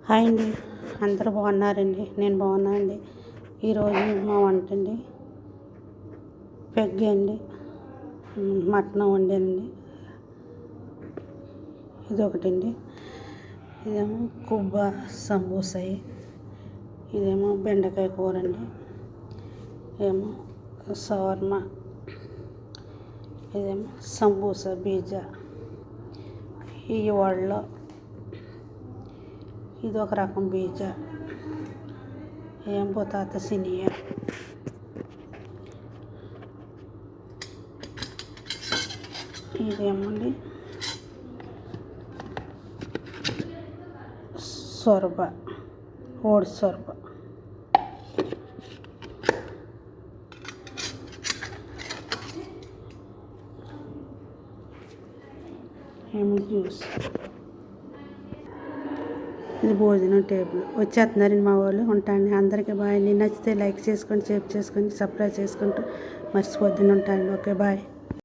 Hi అండి, అందరూ బాగున్నారండి? నేను బాగున్నానండి. ఈరోజు మా వంట అండి పెగ్ అండి, మటన్ వండానండి. ఇదొకటండి, ఇదేమో కుబ్బా సమోసాయి, ఇదేమో బెండకాయ కూర అండి, ఏమో షవర్మా, ఇదేమో సమోసా పిజ్జా, ఈ వడలో ఇది ఒక రకం పిజ్జా, ఏం పొతాత సినియా, ఇదేమండి సొరబ, ఓడి సొరబ, ఏమో జ్యూస్. ఇది భోజనం టేబుల్. వచ్చేస్తున్నారండి మా వాళ్ళు. ఉంటాను. అందరికీ బాయ్ అండి. నచ్చితే లైక్ చేసుకోండి, షేర్ చేసుకోండి, సబ్స్క్రైబ్ చేసుకుంటూ మర్చిపోద్దని ఉంటాను. Okay, bye.